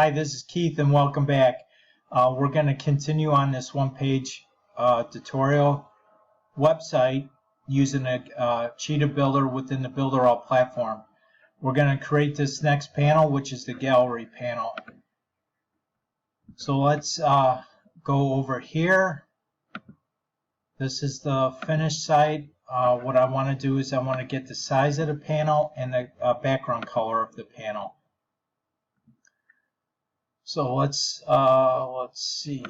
Hi, this is Keith and welcome back. We're going to continue on this one-page tutorial website using a Cheetah Builder within the Builderall Platform. We're going to create this next panel, which is the gallery panel. So let's go over here. This is the finished site. What I want to do is I want to get the size of the panel and the background color of the panel. So let's see.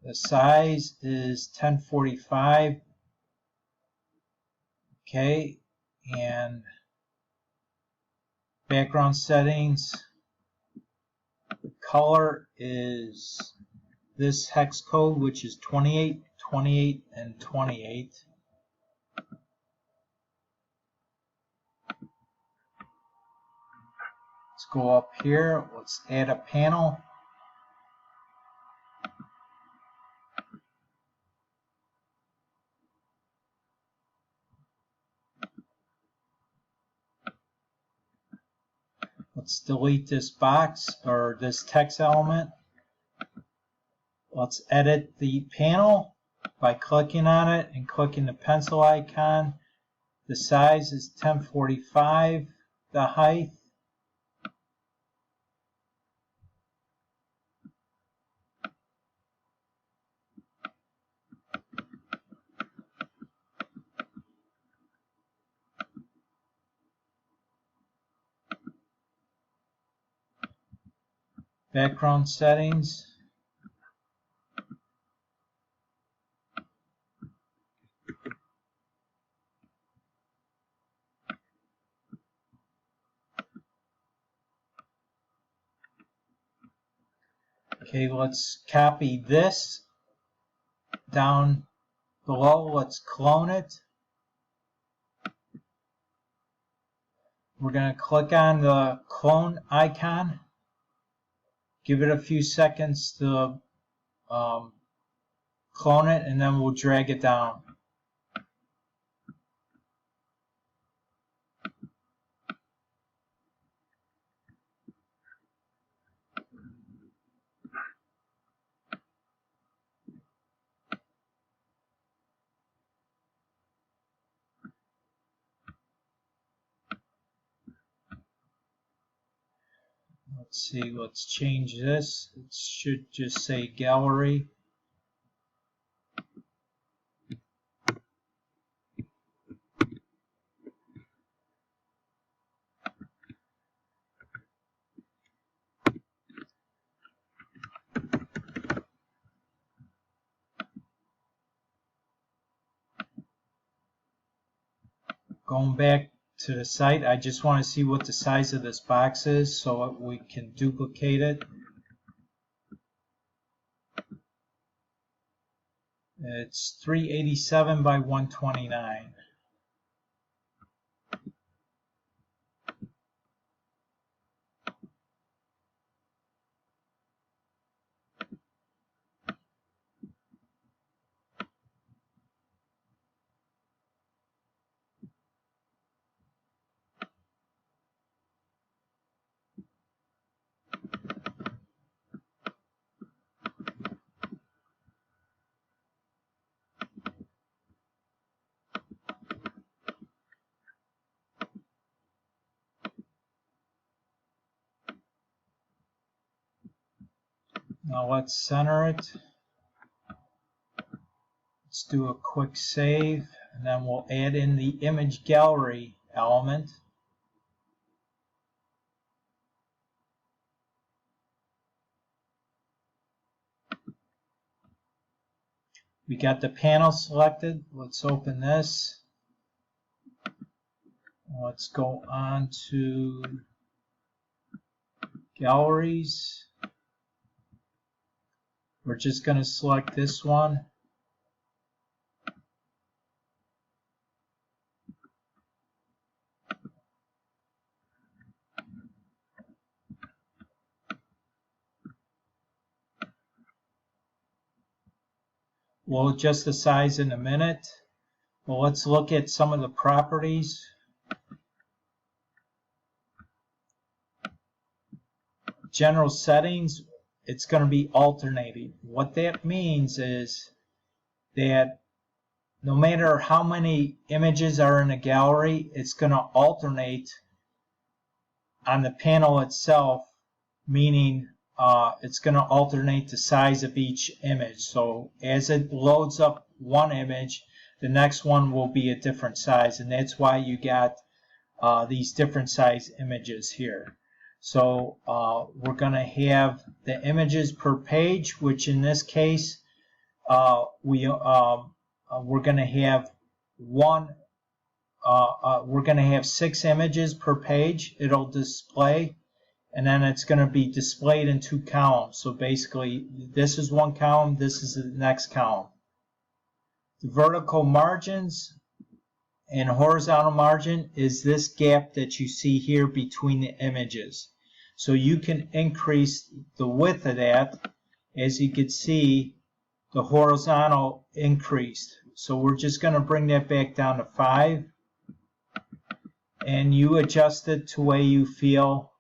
The size is 1045. Okay, and background settings. The color is this hex code, which is 28, 28, and 28. Let's go up here. Let's add a panel. Let's delete this box or this text element. Let's edit the panel by clicking on it and clicking the pencil icon. The size is 1045. The height. Background settings. Okay, let's copy this down below. Let's clone it. We're going to click on the clone icon. Give it a few seconds to clone it, and then we'll drag it down. Let's see, let's change this. It should just say gallery. Going back to the site, I just want to see what the size of this box is so we can duplicate it. It's 387 by 129. Now let's center it. Let's do a quick save, and then we'll add in the image gallery element. We got the panel selected. Let's open this. Let's go on to galleries. We're just going to select this one. We'll adjust the size in a minute. Well, let's look at some of the properties. general settings, it's going to be alternating. What that means is that no matter how many images are in a gallery, it's going to alternate on the panel itself, meaning it's going to alternate the size of each image. So as it loads up one image, the next one will be a different size, and that's why you got these different size images here. So we're going to have the images per page, which in this case we're going to have we're going to have 6 images per page. It'll display, and then it's going to be displayed in 2 columns. So basically, this is one column, this is the next column. The vertical margins and horizontal margin is this gap that you see here between the images. So you can increase the width of that. As you can see, the horizontal increased. So we're just going to bring that back down to 5. And you adjust it to the way you feel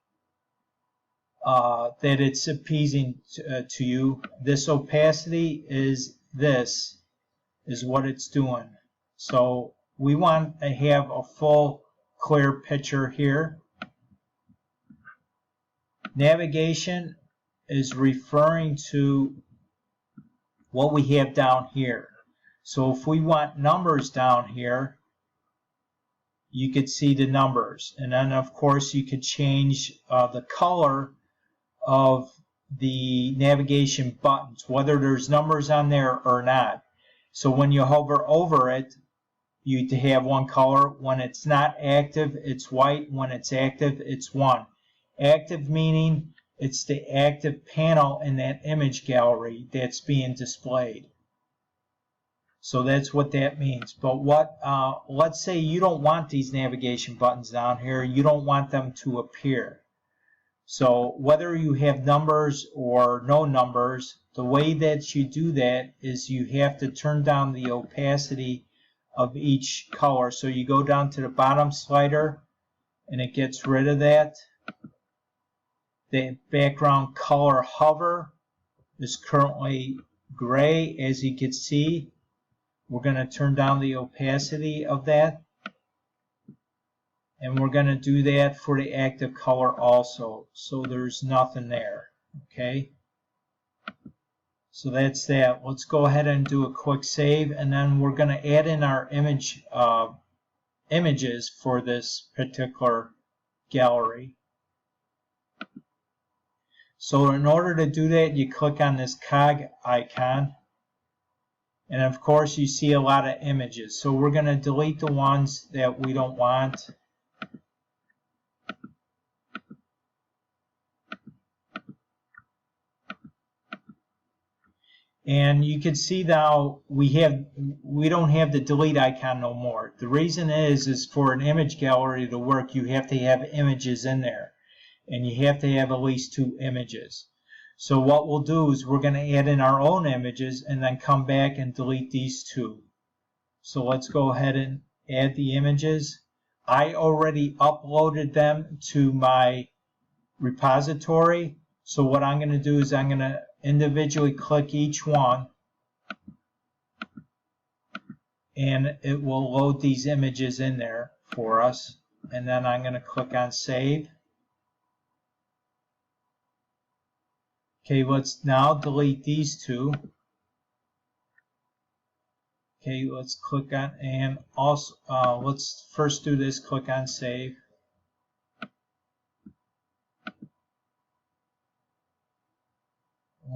that it's appeasing to you. This opacity is what it's doing. So we want to have a full clear picture here. Navigation is referring to what we have down here. So if we want numbers down here, you could see the numbers. And then of course you could change the color of the navigation buttons, whether there's numbers on there or not. So when you hover over it, you have one color. When it's not active, it's white. When it's active, it's 1. Active meaning it's the active panel in that image gallery that's being displayed. So that's what that means. But let's say you don't want these navigation buttons down here. You don't want them to appear. So whether you have numbers or no numbers, the way that you do that is you have to turn down the opacity of each color. So you go down to the bottom slider and it gets rid of that. The background color hover is currently gray, as you can see. We're going to turn down the opacity of that. And we're going to do that for the active color also. So there's nothing there. Okay. So that's that. Let's go ahead and do a quick save. And then we're going to add in our images for this particular gallery. So in order to do that, you click on this cog icon. And of course, you see a lot of images. So we're going to delete the ones that we don't want. And you can see now we don't have the delete icon no more. The reason is for an image gallery to work, you have to have images in there. And you have to have at least 2 images. So what we'll do is we're going to add in our own images and then come back and delete these 2. So let's go ahead and add the images. I already uploaded them to my repository. So what I'm going to do is I'm going to individually click each one. And it will load these images in there for us. And then I'm going to click on Save. Okay, let's now delete these 2. Okay, let's click on, and also let's first do this, click on Save.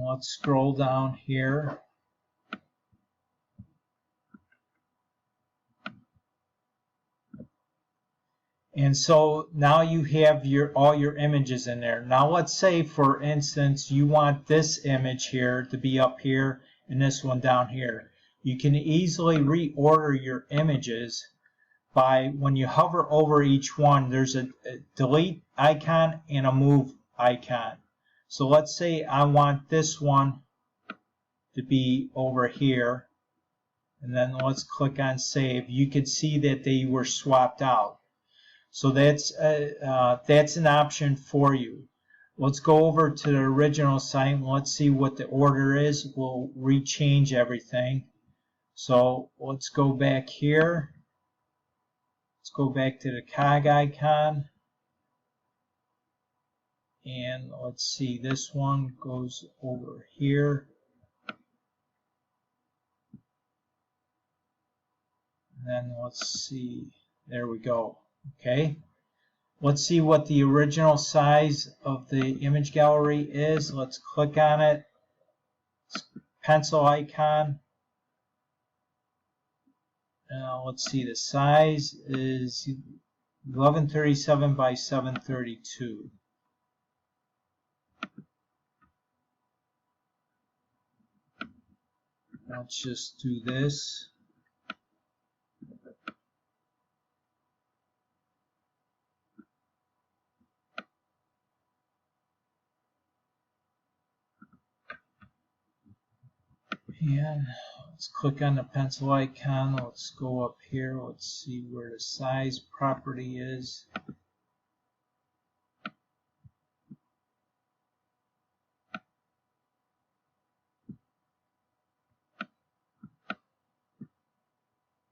Let's scroll down here. And so now you have all your images in there. Now let's say, for instance, you want this image here to be up here and this one down here. You can easily reorder your images by, when you hover over each one, there's a delete icon and a move icon. So let's say I want this one to be over here, and then let's click on Save. You can see that they were swapped out. So that's an option for you. Let's go over to the original site and let's see what the order is. We'll rechange everything. So let's go back here. Let's go back to the cog icon. And let's see, this one goes over here. And then let's see, there we go. Okay. Let's see what the original size of the image gallery is. Let's click on it. Pencil icon. Let's see, the size is 1137 by 732. Let's just do this. And let's click on the pencil icon. Let's go up here. Let's see where the size property is.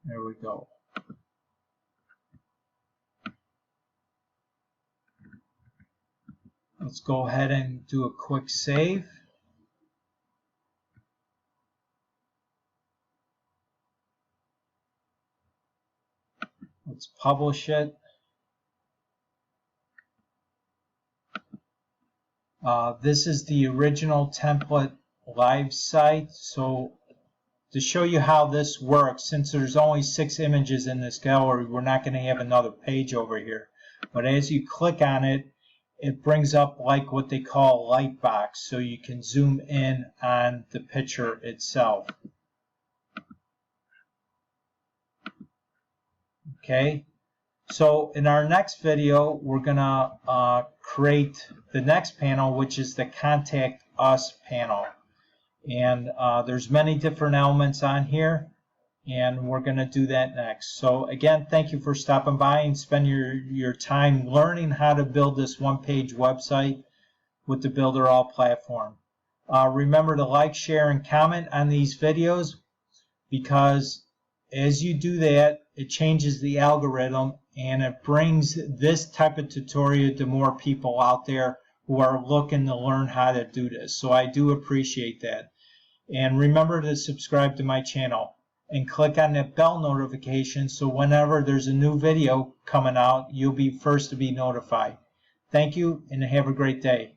There we go. Let's go ahead and do a quick save. Let's publish it. This is the original template live site. So to show you how this works, since there's only 6 images in this gallery, we're not going to have another page over here. But as you click on it, it brings up like what they call a light box, so you can zoom in on the picture itself. Okay, so in our next video, we're gonna create the next panel, which is the Contact Us panel. And there's many different elements on here, and we're gonna do that next. So again, thank you for stopping by and spend your time learning how to build this one-page website with the Builderall platform. Remember to like, share, and comment on these videos, because as you do that, it changes the algorithm and it brings this type of tutorial to more people out there who are looking to learn how to do this. So I do appreciate that. And remember to subscribe to my channel and click on that bell notification so whenever there's a new video coming out, you'll be first to be notified. Thank you and have a great day.